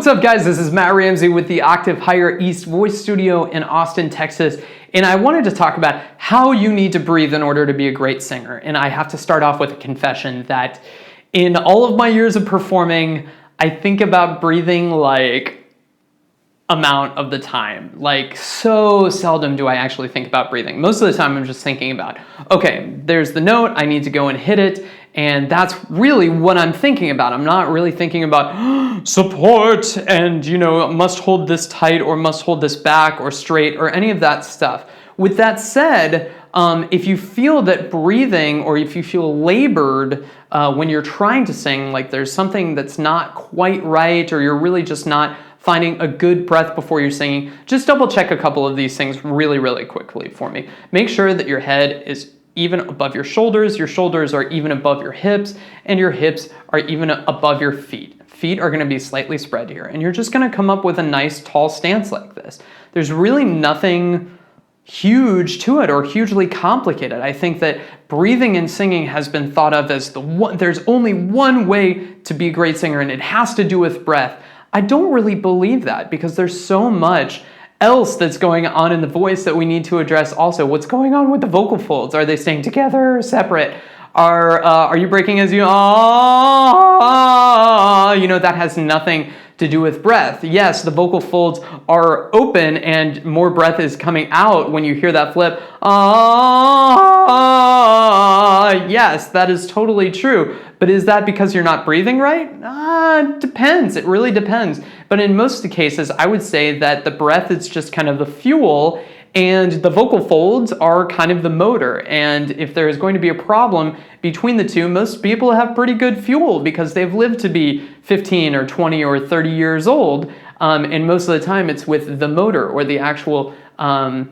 What's up, guys? This is Matt Ramsey with the Octave Higher East Voice Studio in Austin, Texas. And I wanted to talk about how you need to breathe in order to be a great singer. And I have to start off with a confession that in all of my years of performing, I think about breathing like amount of the time. Like, so seldom do I actually think about breathing. Most of the time I'm just thinking about, okay, there's the note, I need to go and hit it, and that's really what I'm thinking about. I'm not really thinking about support and, must hold this tight or must hold this back or straight or any of that stuff. With that said, if you feel that breathing or if you feel labored when you're trying to sing, like there's something that's not quite right or you're really just not finding a good breath before you're singing, just double check a couple of these things really, really quickly for me. Make sure that your head is even above your shoulders are even above your hips, and your hips are even above your feet. Feet are gonna be slightly spread here, and you're just gonna come up with a nice tall stance like this. There's really nothing huge to it or hugely complicated. I think that breathing and singing has been thought of as there's only one way to be a great singer, and it has to do with breath. I don't really believe that because there's so much else that's going on in the voice that we need to address also. What's going on with the vocal folds? Are they staying together or separate? Are you breaking as you that has nothing to do with breath. Yes, the vocal folds are open and more breath is coming out when you hear that flip. Yes, that is totally true. But is that because you're not breathing right? Depends. It really depends. But in most of the cases, I would say that the breath is just kind of the fuel and the vocal folds are kind of the motor. And if there is going to be a problem between the two, most people have pretty good fuel because they've lived to be 15 or 20 or 30 years old. And most of the time it's with the motor or the actual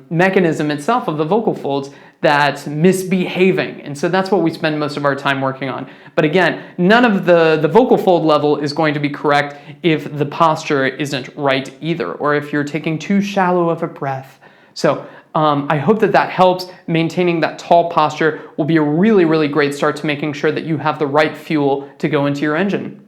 mechanism itself of the vocal folds that's misbehaving. And so that's what we spend most of our time working on. But again, none of the vocal fold level is going to be correct if the posture isn't right either, or if you're taking too shallow of a breath. So I hope that helps. Maintaining that tall posture will be a really, really great start to making sure that you have the right fuel to go into your engine.